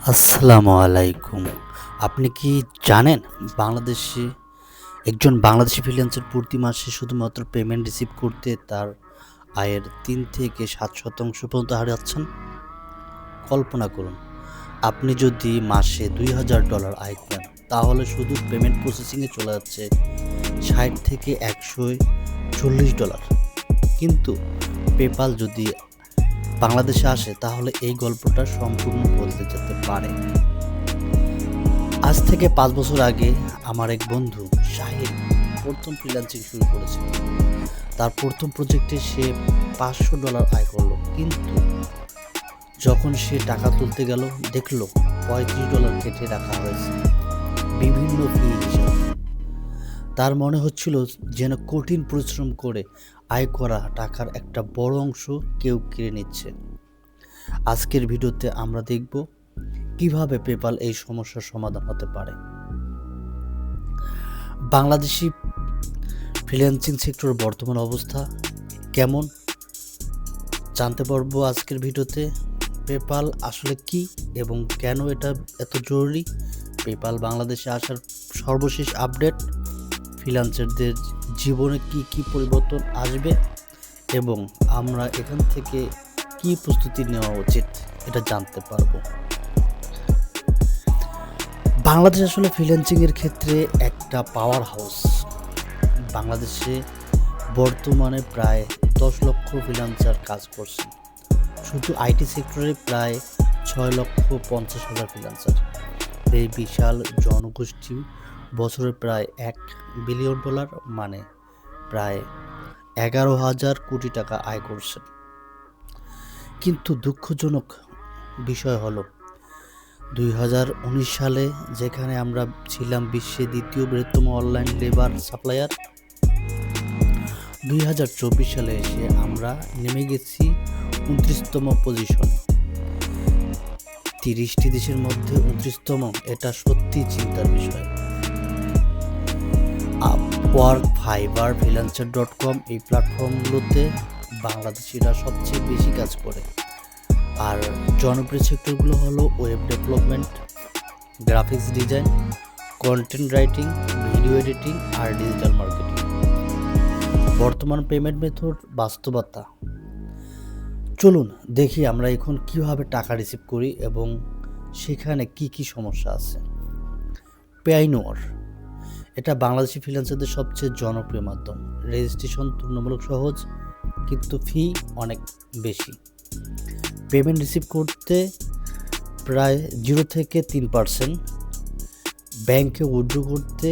আসসালামু আলাইকুম। আপনি কি জানেন বাংলাদেশে একজন বাংলাদেশি ফ্রিল্যান্সার প্রতি মাসে শুধুমাত্র পেমেন্ট রিসিভ করতে তার আয়ের ৩ থেকে ৭% পর্যন্ত হারাচ্ছেন? কল্পনা করুন, আপনি যদি মাসে $২,০০০ আয় করেন, তাহলে শুধু পেমেন্ট প্রসেসিংয়ে চলে যাচ্ছে ৬০ থেকে $১৪০। কিন্তু পেপ্যাল যদি বাংলাদেশে আসে, তাহলে এই গল্পটা সম্পূর্ণ বদলে যেতে পারে। আজ থেকে ৫ বছর আগে আমার এক বন্ধু শাহিন প্রথম ফ্রিল্যান্সিং শুরু করেছিল। তার প্রথম প্রজেক্টে সে $৫০০ আয় করলো, কিন্তু যখন সে টাকা তুলতে গেল, দেখলো $৩৫ কেটে রাখা হয়েছে বিভিন্ন ফি হিসাবে। তার মনে হচ্ছিল যেন কঠিন পরিশ্রম করে আয় করা টাকার একটা বড় অংশ কেউ কেড়ে নিচ্ছে। আজকের ভিডিওতে আমরা দেখব কিভাবে পেপ্যাল এই সমস্যার সমাধান হতে পারে। বাংলাদেশি ফ্রিল্যান্সিং সেক্টরের বর্তমান অবস্থা কেমন জানতে পারবো আজকের ভিডিওতে। পেপ্যাল আসলে কি এবং কেন এটা এত জরুরি, পেপ্যাল বাংলাদেশে আসার সর্বশেষ আপডেট, ফ্রিল্যান্সারদের জীবনে কি পরিবর্তন আসবে এবং আমরা এখান থেকে কি প্রস্তুতি নেওয়া উচিত এটা জানতে পারবো। বাংলাদেশ আসলে ফ্রিল্যান্সিংয়ের ক্ষেত্রে একটা পাওয়ার হাউস। বাংলাদেশে বর্তমানে প্রায় ১০ লক্ষ ফ্রিল্যান্সার কাজ করছে। শুধু আইটি সেক্টরে প্রায় ৬,৫০,০০০ ফ্রিল্যান্সার। এই বিশাল জনগোষ্ঠী বছরে প্রায় $১ বিলিয়ন, মানে প্রায় ১১,০০০ কোটি টাকা আয় করছে। কিন্তু দুঃখজনক বিষয় হলো ২০১৯ সালে, যেখানে আমরা ছিলাম বিশ্বের দ্বিতীয় বৃহত্তম অনলাইন লেবার সাপ্লায়ার, ২০২৪ সালে এসে আমরা নেমে গেছি ২৯তম পজিশনে। ৩০টি দেশের মধ্যে ২৯তম, এটা সত্যি চিন্তার বিষয়। আপওয়ার্ক, ফাইবার, ফ্রিল্যান্সার.com এই প্ল্যাটফর্মগুলোতে বাংলাদেশিরা সবচেয়ে বেশি কাজ করে। আর জনপ্রিয় সেক্টরগুলো হলো web development, graphics design, content writing, video editing আর ডিজিটাল মার্কেটিং। বর্তমান পেমেন্ট মেথড বাস্তবতা, চলুন দেখি আমরা এখন কিভাবে টাকা রিসিভ করি এবং সেখানে কি সমস্যা আছে। পেআইনোয়ার, এটা বাংলাদেশি ফ্রিল্যান্সারদের সবচেয়ে জনপ্রিয় মাধ্যম। রেজিস্ট্রেশন তুলনামূলক সহজ, কিন্তু ফি অনেক বেশি। পেমেন্ট রিসিভ করতে প্রায় 0 থেকে 3%, ব্যাংকে উইথড্র করতে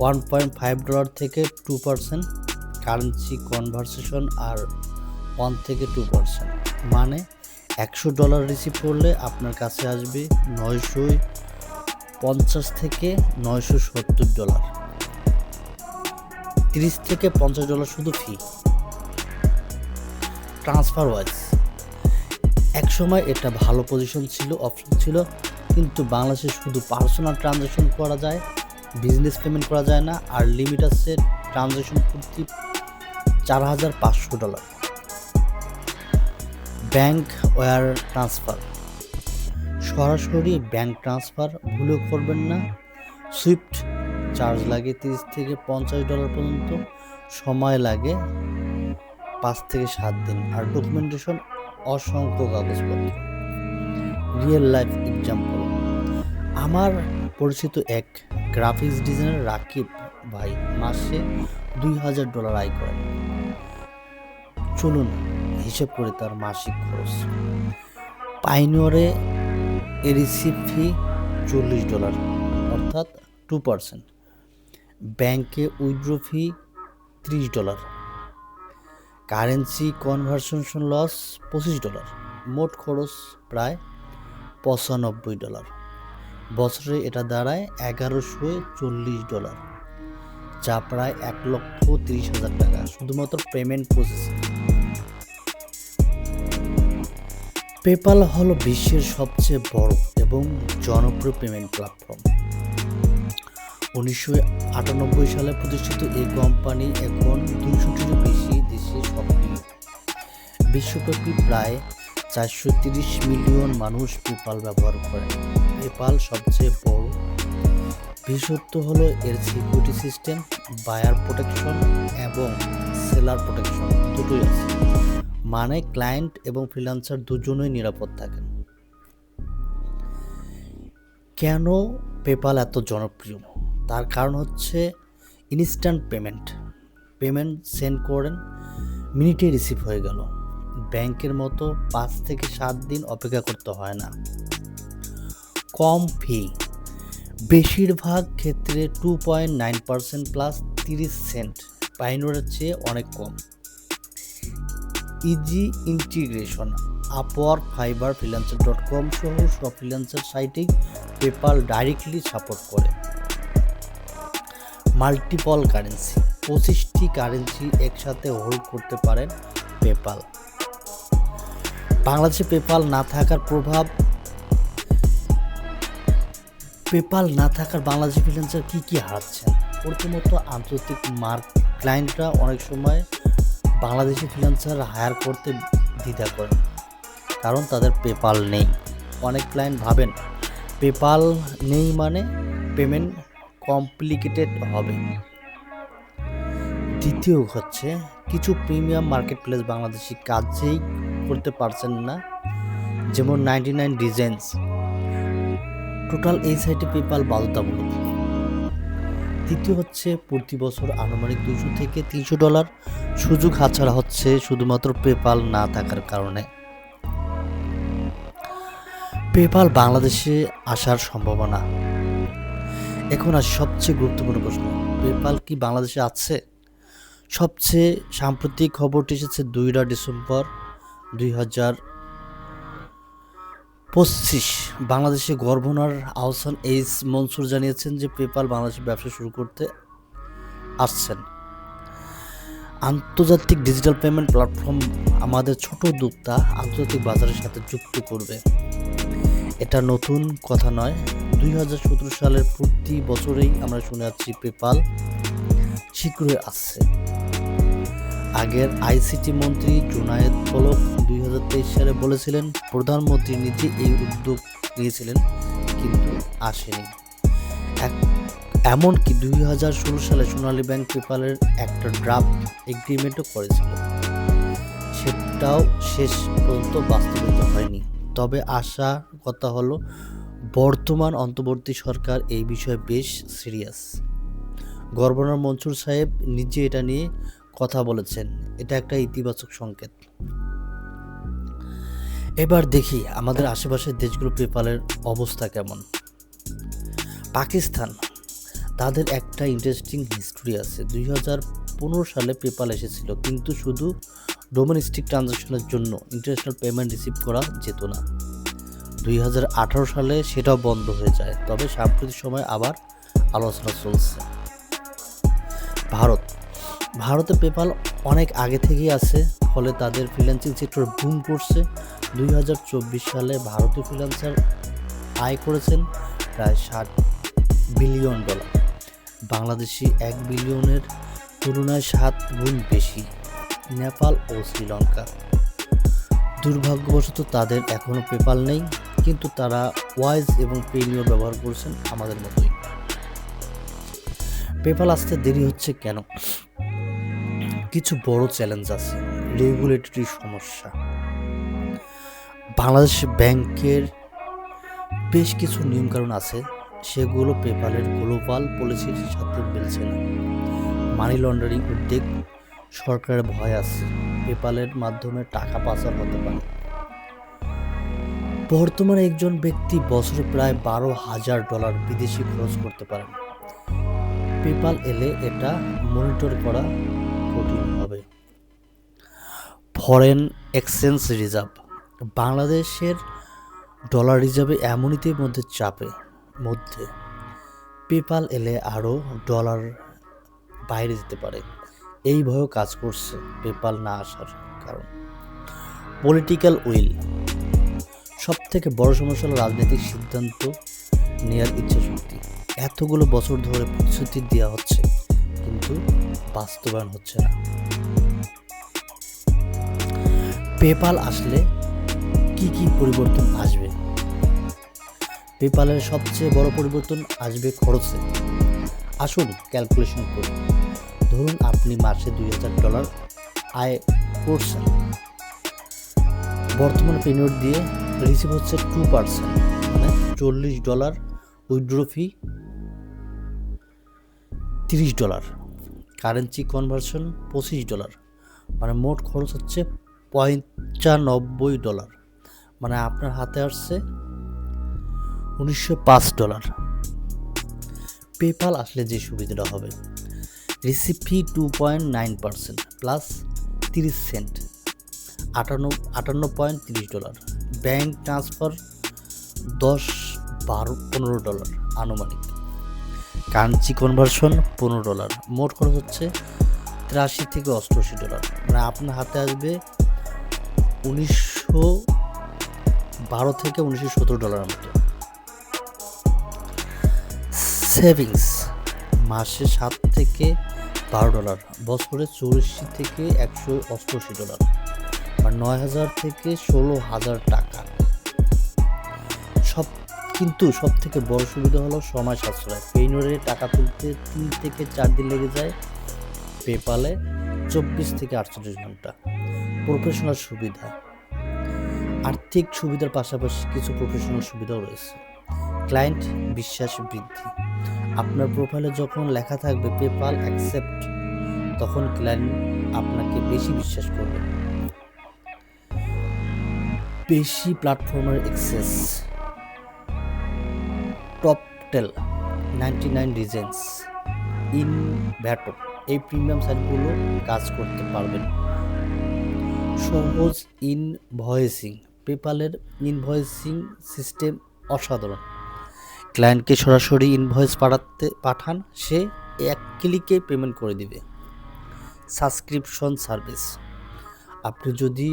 $1.5 থেকে 2%, কারেন্সি কনভার্সেশন আর 1 থেকে 2%, মানে $100 রিসিভ করলে আপনার কাছে আসবে $950 থেকে $970, $30 থেকে $50 শুধু ফি। ট্রান্সফার ওয়াইজ, একসময় এটা ভালো অপশন ছিল, কিন্তু বাংলাদেশে শুধু পার্সোনাল ট্রানজ্যাকশন করা যায়, বিজনেস পেমেন্ট করা যায় না, আর লিমিট আছে ট্রানজ্যাকশন প্রতি $4,500। ব্যাংক ওয়্যার ট্রান্সফার, সরাসরি ব্যাংক ট্রান্সফার ভুলেও করবেন না। সুইফট চার্জ লাগে $30 থেকে $50 পর্যন্ত, সময় লাগে 5 থেকে 7 দিন, আর ডকুমেন্টেশন অসংখ্য কাগজপত্র। রিয়েল লাইফ এক্সাম্পল, আমার পরিচিত এক গ্রাফিক্স ডিজাইনার রাকিব ভাই মাসে $2,000 আয় করেন। চলুন হিসেব করে তার মাসিক খরচ। পাইনিয়রে রিসিভ ফি $40, অর্থাৎ 2%। ব্যাংকে উইথড্র ফি $30, কারেন্সি কনভার্সেশন লস $25, মোট খরচ প্রায় $95। বছরে এটা দাঁড়ায় $1,140, যা প্রায় 1,30,000 টাকা শুধুমাত্র পেমেন্ট প্রসেসিং। পেপ্যাল হলো বিশ্বের সবচেয়ে বড় এবং জনপ্রিয় পেমেন্ট প্ল্যাটফর্ম। 1998 সালে প্রতিষ্ঠিত এই কোম্পানি এখন 200টিরও বেশি দেশে সক্রিয়। বিশ্বব্যাপী প্রায় 430 মিলিয়ন মানুষ পেপাল ব্যবহার করে। পেপাল সবচেয়ে বড় বিশেষত্ব হলো এর সিকিউরিটি সিস্টেম, বায়ার প্রোটেকশন এবং সেলার প্রোটেকশন দুটোই আছে, মানে ক্লায়েন্ট এবং ফ্রিল্যান্সার দুজনেই নিরাপদ থাকেন। কেন পেপাল এত জনপ্রিয়? তার কারণ হচ্ছে ইনস্ট্যান্ট পেমেন্ট সেন্ড করেন, মিনিটে রিসিভ হয়ে গেল। ব্যাংকের মতো 5 থেকে 7 দিন অপেক্ষা করতে হয় না। কম ফি, বেশিরভাগ ক্ষেত্রে 2.9% প্লাস 30 সেন্ট, পাইনোরের চেয়ে অনেক কম। Easy integration, Upwork, Fiverr, freelancer.com সহ সব ফ্রিল্যান্সার সাইটেই পেপাল ডাইরেক্টলি সাপোর্ট করে। মাল্টিপল কারেন্সি, 25টি কারেন্সি একসাথে হোল্ড করতে পারেন পেপাল। বাংলাদেশে পেপাল না থাকার প্রভাব, পেপাল না থাকার বাংলাদেশি ফ্রিল্যান্সার কী হারাচ্ছেন? প্রথমত, আন্তর্জাতিক ক্লায়েন্টরা অনেক সময় বাংলাদেশি ফ্রিল্যান্সার হায়ার করতে দ্বিধা করেন, কারণ তাদের পেপাল নেই। অনেক ক্লায়েন্ট ভাবেন পেপাল নেই মানে পেমেন্ট কমপ্লিকেটেড হবে। দ্বিতীয় হচ্ছে, কিছু প্রিমিয়াম মার্কেট প্লেস বাংলাদেশি কাজেই করতে পারছেন না, যেমন 99 ডিজাইনস। টোটাল এই সাইটে পেপাল বাধ্যতামূলক। তৃতীয় হচ্ছে, প্রতি বছর আনুমানিক $200 থেকে $300 সুযোগ হাতছাড়া হচ্ছে শুধুমাত্র পেপাল না থাকার কারণে। পেপাল বাংলাদেশে আসার সম্ভাবনা। এখন আর সবচেয়ে গুরুত্বপূর্ণ প্রশ্ন, পেপাল কি বাংলাদেশে আছে? সবচেয়ে সাম্প্রতিক খবরটি এসেছে 2 ডিসেম্বর 2025। বাংলাদেশে গভর্নর আহসান এইচ মনসুর জানিয়েছেন যে পেপাল বাংলাদেশে ব্যবসা শুরু করতে আসছেন। আন্তর্জাতিক ডিজিটাল পেমেন্ট প্ল্যাটফর্ম আমাদের ছোট উদ্যোক্তা আন্তর্জাতিক বাজারের সাথে যুক্ত করবে। এটা নতুন কথা নয়, 2017 সালের প্রতি বছরেই আমরা শুনে আসছি পেপাল শীঘ্রই আসছে। আগের আইসিটি মন্ত্রী জুনায়েদ পলক 2023 সালে বলেছিলেন প্রধানমন্ত্রী নিজে এই উদ্যোগ নিয়েছিলেন, কিন্তু আসেনি। এমনকি 2016 সালে সোনালী ব্যাংক পেপালের একটা ড্রাফট এগ্রিমেন্টও করেছিল, সেটাও শেষ পর্যন্ত বাস্তবায়িত হয়নি। তবে আশা কথা হলো বর্তমান অন্তর্বর্তী সরকার এই বিষয়ে বেশ সিরিয়াস। গভর্নর মনসুর সাহেব নিজে এটা নিয়ে কথা বলেছেন, এটা একটা ইতিবাচক সংকেত। এবার দেখি আমাদের আশেপাশের দেশগুলো পেপালের অবস্থা কেমন। পাকিস্তান, তাদের একটা ইন্টারেস্টিং হিস্ট্রি আছে। 2015 সালে পেপাল এসেছিল, কিন্তু শুধু ডোমেস্টিক ট্রানজাকশনের জন্য, ইন্টারন্যাশনাল পেমেন্ট রিসিভ করা যেত না। 2018 সালে সেটাও বন্ধ হয়ে যায়, তবে সাম্প্রতিক সময় আবার আলোচনা চলছে। ভারতে পেপাল অনেক আগে থেকেই আছে, ফলে তাদের ফ্রিল্যান্সিং সেক্টর বুম করছে। 2024 সালে ভারতীয় ফ্রিল্যান্সার আয় করেছেন প্রায় $60 বিলিয়ন। বাংলাদেশি 1 বিলিয়নের তুলনায় 7 গুণ বেশি। নেপাল ও শ্রীলঙ্কা, দুর্ভাগ্যবশত তাদের এখনও পেপাল নেই, কিন্তু তারা ওয়াইজ এবং পেনিও ব্যবহার করছেন আমাদের মতোই। পেপাল আসতে দেরি হচ্ছে কেন? কিছু বড় চ্যালেঞ্জ আছে। রেগুলেটরি সমস্যা, বাংলাদেশ ব্যাংকের বেশ কিছু নিয়মকানুন আছে, সেগুলো পেপালের গ্লোবাল পলিসির সাথে মিলছে না। মানি লন্ডারিং উদ্বেগ, সরকারের ভয় আছে পেপালের মাধ্যমে টাকা পাচার হতে পারে। বর্তমানে একজন ব্যক্তি বছরে প্রায় $12,000 বিদেশি খরচ করতে পারেন। পেপাল এলে এটা মনিটর করা কঠিন হবে। ফরেন এক্সচেঞ্জ রিজার্ভ, বাংলাদেশের ডলার রিজার্ভে এমনিতেই মধ্যে পেপাল এলে আরও ডলার বাইরে যেতে পারে, এই ভয়ও কাজ করছে পেপাল না আসার কারণ। পলিটিক্যাল উইল, সব থেকে বড় সমস্যা হলো রাজনৈতিক সিদ্ধান্ত নেওয়ার ইচ্ছাশক্তি। এতগুলো বছর ধরে প্রতিশ্রুতি দেওয়া হচ্ছে, কিন্তু বাস্তবায়ন হচ্ছে না। পেপাল আসলে কি পরিবর্তন আসবে? পেপ্যালের সবচেয়ে বড় পরিবর্তন আসবে খরচে। আসুন ক্যালকুলেশন করি। ধরুন আপনি মাসে $2000 আয় করছেন। বর্তমান পেনিওর দিয়ে রিসিভ হচ্ছে 2%, মানে $40, উইথড্র ফি $30, কারেন্সি কনভার্সন $25, মানে মোট খরচ হচ্ছে $95, মানে আপনার হাতে আসছে $905। পেপ্যাল আসলে যে সুবিধাটা হবে, রিসিভ ফি 2.9% প্লাস 30 সেন্ট, $58.30, ব্যাংক ট্রান্সফার $10-12-15 আনুমানিক, কারেন্সি কনভার্সন $15, মোট খরচ হচ্ছে $83-88, মানে আপনার হাতে আসবে $1912-1917 মতো। সেভিংস মাসে $7-12, বছরে $84-188, মানে $9,000-16,000 টাকা। সব থেকে বড় সুবিধা হলো সময় সাশ্রয়। পেনিওরে টাকা তুলতে 3 থেকে 4 দিন লেগে যায়, পেপ্যালে 24 থেকে 48 ঘন্টা। প্রফেশনাল সুবিধা, আর্থিক সুবিধার পাশাপাশি কিছু প্রফেশনাল সুবিধাও রয়েছে। ক্লায়েন্ট বিশ্বাস বৃদ্ধি, আপনার প্রোফাইলে যখন লেখা থাকবে পেপ্যাল অ্যাকসেপ্ট, তখন ক্লায়েন্ট আপনাকে বেশি বিশ্বাস করবে। বেশি প্ল্যাটফর্মের অ্যাক্সেস, টপটেল, 99 রিজেন্স, ইনভ্যাটো, এই প্রিমিয়াম সাইটগুলো কাজ করতে পারবেন। সহজ ইনভয়েসিং, পেপ্যালের ইনভয়েসিং সিস্টেম অসাধারণ। ক্লায়েন্টকে সরাসরি ইনভয়েস পাঠান, সে এক ক্লিকে পেমেন্ট করে দিবে। সাবস্ক্রিপশন সার্ভিস, আপনি যদি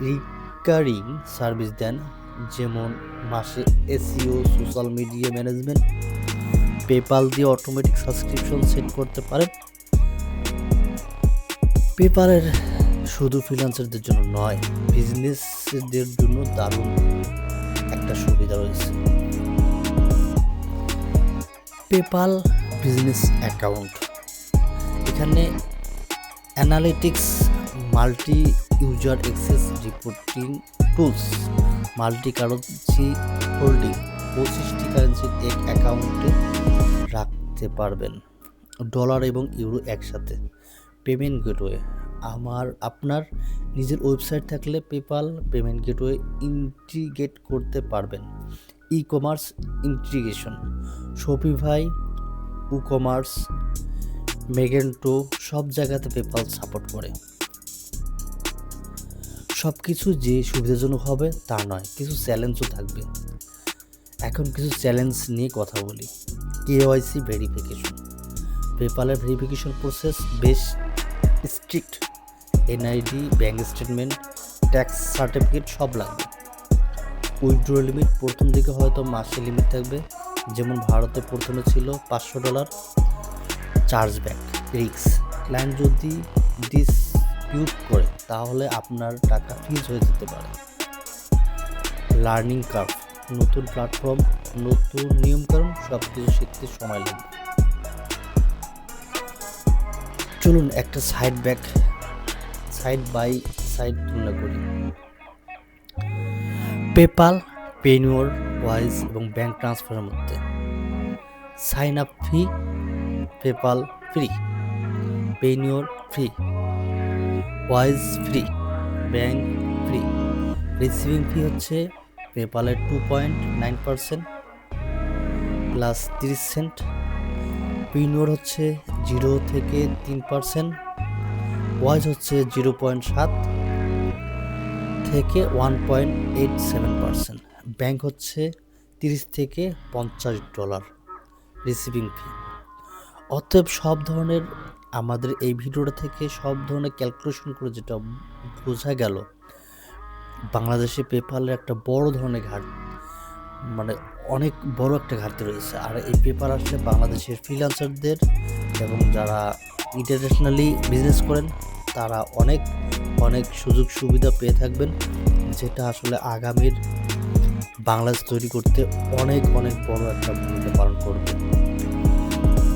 রিকারিং সার্ভিস দেন, যেমন মাসে SEO, social media management, PayPal দিয়ে অটোমেটিক সাবস্ক্রিপশন সেট করতে পারেন। পেপ্যালের শুধু ফ্রিল্যান্সারদের জন্য নয়, বিজনেসদের জন্য দারুণ একটা সুবিধা রয়েছে। পেপ্যাল বিজনেস অ্যাকাউন্ট, এখানে analytics, multi user access, reporting tools, multi currency holding, 25টি কারেন্সির এক অ্যাকাউন্টে রাখতে পারবেন, ডলার এবং ইউরো একসাথে। পেমেন্ট গেটওয়ে, আপনার নিজের ওয়েবসাইট থাকলে পেপ্যাল পেমেন্ট গেটওয়ে ইন্টিগ্রেট করতে পারবেন। E commerce integration, Shopify, WooCommerce, Magento, সব জায়গাতে পেপ্যাল সাপোর্ট করে। সব কিছু যে সুবিধাজনক হবে তা নয়, কিছু চ্যালেঞ্জও থাকবে। এখন কিছু চ্যালেঞ্জ নিয়ে কথা বলি। কেওয়াইসি ভেরিফিকেশন, পেপ্যালের ভেরিফিকেশন প্রসেস বেশ strict. NID, bank statement, tax certificate সব লাগবে। উইথড্র লিমিট, প্রথম দিকে হয়তো মাসে লিমিট থাকবে, যেমন ভারতে প্রথমে ছিল $500। চার্জব্যাক রিস্ক, ক্লায়েন্ট যদি ডিসপিউট করে তাহলে আপনার টাকা ফ্রিজ হয়ে যেতে পারে। লার্নিং কার্ভ, নতুন প্ল্যাটফর্ম, নতুন নিয়মকানুন, সব কিছু শিখতে সময় লাগবে। চলুন একটা সাইড বাই সাইড তুলনা করি। পেপ্যাল, পেনিওর, ওয়াইজ এবং ব্যাংক ট্রান্সফারের মধ্যে sign up fee, PayPal free, Payoneer free, Wise free, bank free. Receiving fee হচ্ছে পেপ্যালের 2.9% প্লাস 30 সেন্ট, পেনিওর হচ্ছে 0 থেকে 3%, ওয়াইজ হচ্ছে 0.7 থেকে 1.87%, ব্যাংক হচ্ছে $30 থেকে $50 রিসিভিং ফি। অতএব আমাদের এই ভিডিওটা থেকে সব ধরনের ক্যালকুলেশন করে যেটা বোঝা গেল, বাংলাদেশে পেপ্যালের একটা বড় ধরনের অনেক বড় একটা ঘাটতি রয়েছে। আর এই পেপ্যাল আসলে বাংলাদেশের ফ্রিল্যান্সারদের এবং যারা ইন্টারন্যাশনালি বিজনেস করেন তারা অনেক সুযোগ সুবিধা পেয়ে থাকবেন। যেটা আসলে আগামীর বাংলাদেশ তৈরি করতে অনেক অনেক বড় একটা ভূমিকা পালন করবে।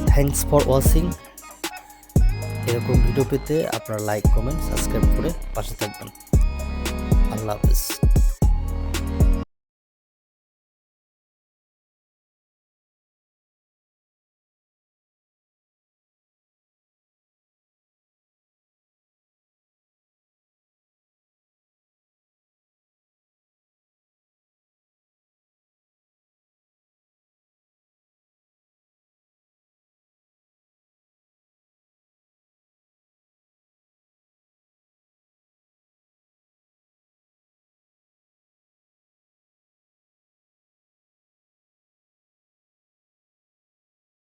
Thanks for watching. এরকম ভিডিও পেতে আপনারা লাইক, কমেন্ট, সাবস্ক্রাইব করে পাশে থাকবেন। আল্লাহ হাফেজ।